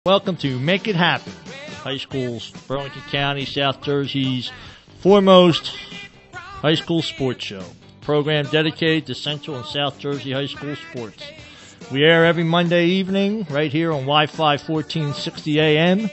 Welcome to Make It Happen, high school's Burlington County, South Jersey's foremost high school sports show. Program dedicated to Central and South Jersey high school sports. We air every Monday evening right here on Wi-Fi 1460 AM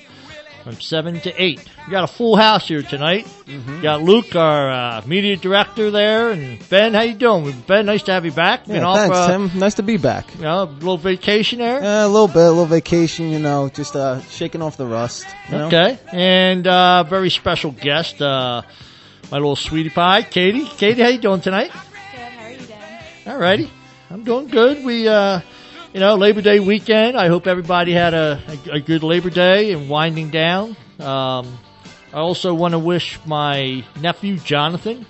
from 7 to 8. We got a full house here tonight. Mm-hmm. Got Luke, our media director there, and Ben, how you doing? Ben, nice to have you back. Yeah, thanks, Tim. Nice to be back. You know, a little vacation there? Yeah, a little vacation, just shaking off the rust. Okay, and very special guest, my little sweetie pie, Katie. Katie, how you doing tonight? Good, how are you doing? All righty, I'm doing good. We, Labor Day weekend. I hope everybody had a good Labor Day and winding down. I also want to wish my nephew, Jonathan,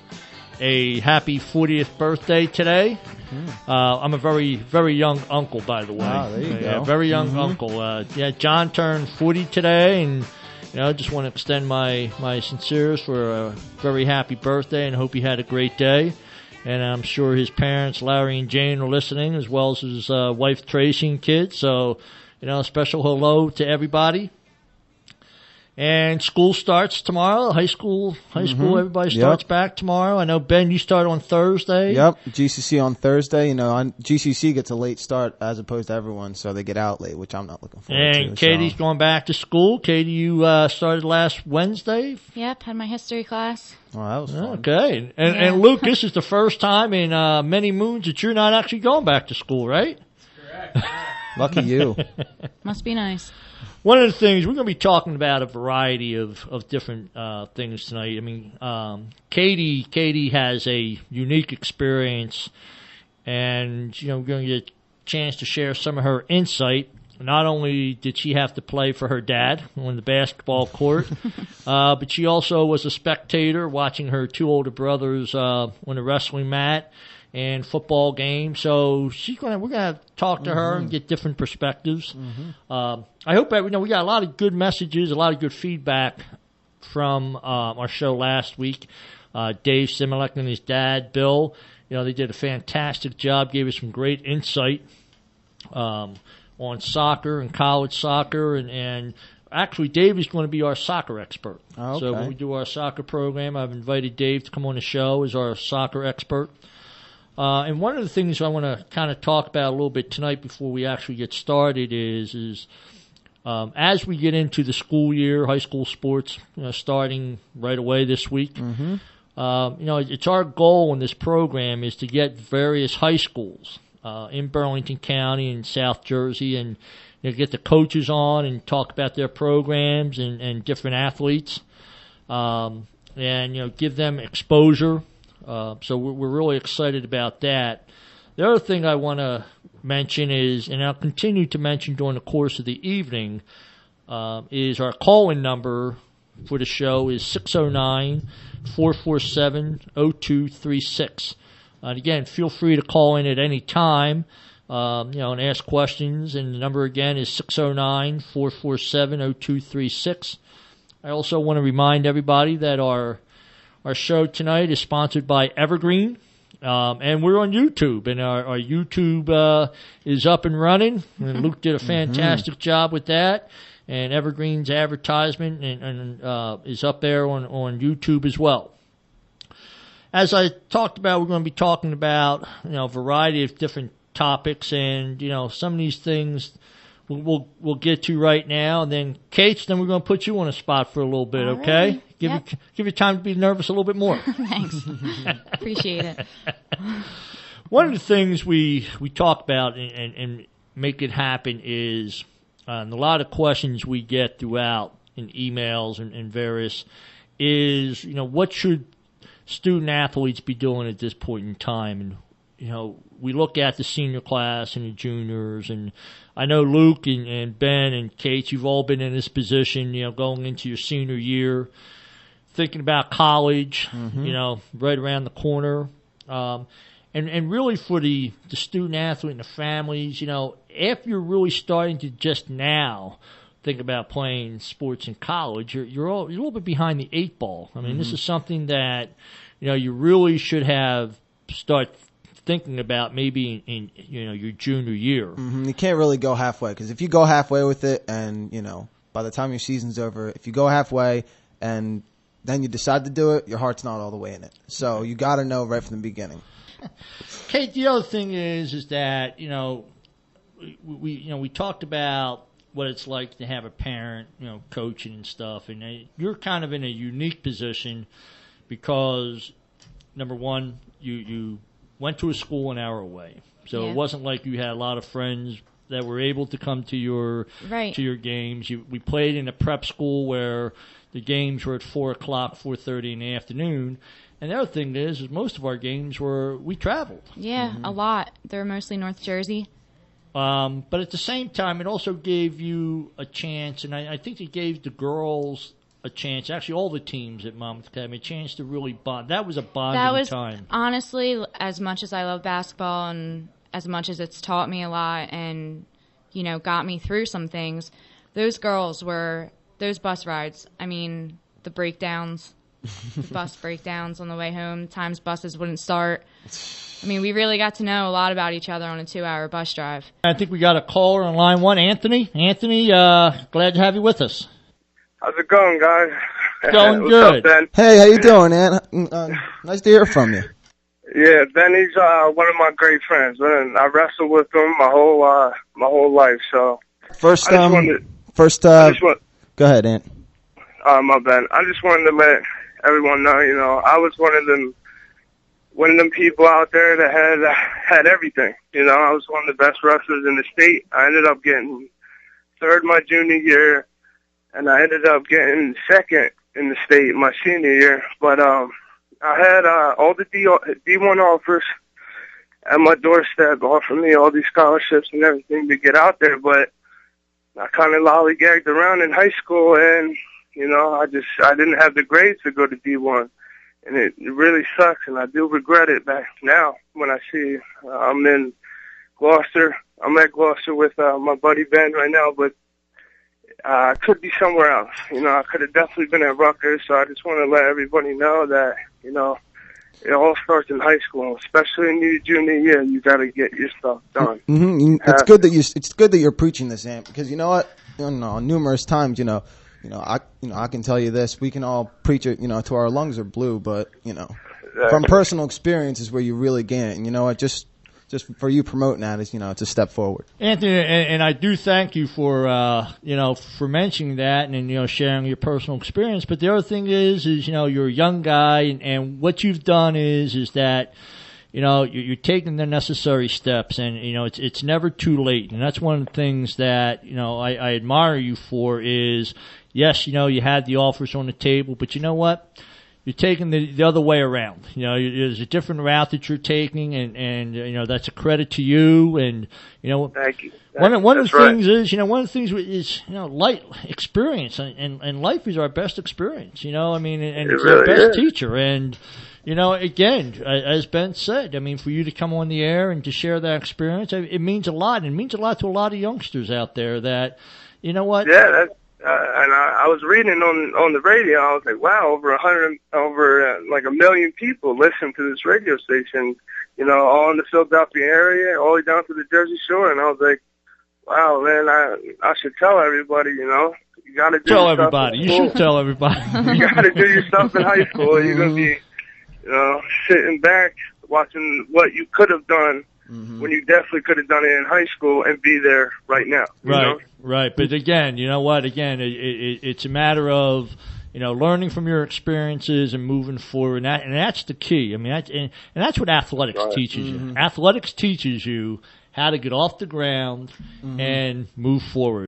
a happy 40th birthday today. I'm a very, very young uncle, by the way. Wow, there you go. Yeah, very young uncle. John turned 40 today, and just want to extend my sinceres for a very happy birthday and hope he had a great day. And I'm sure his parents, Larry and Jane, are listening, as well as his wife, Tracy, and kids. So, a special hello to everybody. And school starts tomorrow. High school, everybody starts back tomorrow. I know, Ben, you start on Thursday. Yep, GCC on Thursday. GCC gets a late start as opposed to everyone, so they get out late, which I'm not looking forward to. And Katie's going back to school. Katie, you started last Wednesday? Yep, had my history class. Oh, that was fun. Okay. And Luke, this is the first time in many moons that you're not actually going back to school, right? That's correct. Lucky you. Must be nice. One of the things, we're going to be talking about a variety of different things tonight. I mean, Katie has a unique experience, and, we're going to get a chance to share some of her insight. Not only did she have to play for her dad on the basketball court, but she also was a spectator watching her two older brothers on the wrestling mat and football game. So we're gonna talk to her and get different perspectives. I hope that we got a lot of good messages, a lot of good feedback from our show last week. Dave Similek and his dad Bill, they did a fantastic job, gave us some great insight on soccer and college soccer, and actually Dave is going to be our soccer expert. Okay. So when we do our soccer program, I've invited Dave to come on the show as our soccer expert. And one of the things I want to kind of talk about a little bit tonight before we actually get started is as we get into the school year, high school sports, starting right away this week, it's our goal in this program is to get various high schools in Burlington County and South Jersey, and get the coaches on and talk about their programs and different athletes, and give them exposure. So we're really excited about that. The other thing I want to mention is, and I'll continue to mention during the course of the evening, is our call-in number for the show is 609-447-0236. And again, feel free to call in at any time, and ask questions. And the number again is 609-447-0236. I also want to remind everybody that our show tonight is sponsored by Evergreen, and we're on YouTube. And our YouTube is up and running. And Luke did a fantastic job with that. And Evergreen's advertisement is up there on YouTube as well. As I talked about, we're going to be talking about a variety of different topics, and some of these things we'll get to right now. And then Kate, then we're going to put you on a spot for a little bit, All okay? right. Give you time to be nervous a little bit more. Thanks. Appreciate it. One of the things we talk about and make it happen is, and a lot of questions we get throughout in emails and various is, what should student athletes be doing at this point in time? And we look at the senior class and the juniors, and I know Luke and Ben and Kate, you've all been in this position, going into your senior year, thinking about college, right around the corner. And really for the student athlete and the families, if you're really starting to just now think about playing sports in college, you're a little bit behind the eight ball. I mean, this is something that, you really should start thinking about maybe in your junior year. You can't really go halfway, because if you go halfway with it, and by the time your season's over, if you go halfway and then you decide to do it, your heart's not all the way in it. So you got to know right from the beginning. Kate, the other thing is that we talked about what it's like to have a parent, coaching and stuff, and you're kind of in a unique position because, number one, you went to a school an hour away, so it wasn't like you had a lot of friends that were able to come to your games. We played in a prep school where the games were at 4:00, 4:30 in the afternoon. And the other thing is most of our games we traveled. Yeah, a lot. They were mostly North Jersey. But at the same time, it also gave you a chance, and I think it gave the girls a chance, actually all the teams at Monmouth Academy, a chance to really bond. That was a bonding time. Honestly, as much as I love basketball and as much as it's taught me a lot and, got me through some things, those bus rides, the breakdowns, the bus breakdowns on the way home, times buses wouldn't start. We really got to know a lot about each other on a 2-hour bus drive. I think we got a caller on line one, Anthony. Anthony, glad to have you with us. How's it going, guys? Going What's good. up, Ben? Hey, how you doing, Ant? Nice to hear from you. Yeah, Benny's one of my great friends, and I wrestled with him my whole life. So First, go ahead, Ant. My bad. I just wanted to let everyone know, I was one of them people out there that had everything. I was one of the best wrestlers in the state. I ended up getting third my junior year, and I ended up getting second in the state my senior year. But I had all the D1 offers at my doorstep, offering me all these scholarships and everything to get out there. But I kind of lollygagged around in high school, and I didn't have the grades to go to D1. And it really sucks, and I do regret it back now when I see I'm in Gloucester. I'm at Gloucester with my buddy Ben right now, but I could be somewhere else. I could have definitely been at Rutgers, so I just want to let everybody know that, it all starts in high school, especially in your junior year. You got to get your stuff done. Mm-hmm. It's good that you're preaching this, Ant, because you know what? Numerous times, I can tell you this. We can all preach it, till our lungs are blue, but from personal experience is where you really gain it. And you know what? Just for you promoting that is, it's a step forward. Anthony, and I do thank you for for mentioning that and sharing your personal experience. But the other thing is you're a young guy, and what you've done is that you're taking the necessary steps, and it's never too late. And that's one of the things that I admire you for is. Yes, you had the offers on the table, but you know what? You're taking the other way around. There's a different route that you're taking, and that's a credit to you. And thank you. One of the things is life experience, and life is our best experience. And it's really our best is. teacher. And again, as Ben said, for you to come on the air and to share that experience, it means a lot. And it means a lot to a lot of youngsters out there that, what? Yeah, and I was reading on the radio. I was like, wow, over like 1 million people listen to this radio station, all in the Philadelphia area, all the way down to the Jersey Shore. And I was like, wow, man, I should tell everybody, you got to tell everybody. You should tell everybody. You got to do your stuff in high school. You're going to be, sitting back watching what you could have done. Mm-hmm. When you definitely could have done it in high school and be there right now. Right. But again, you know what? Again, it's a matter of learning from your experiences and moving forward, and that's the key. And that's what athletics teaches you. Athletics teaches you how to get off the ground and move forward.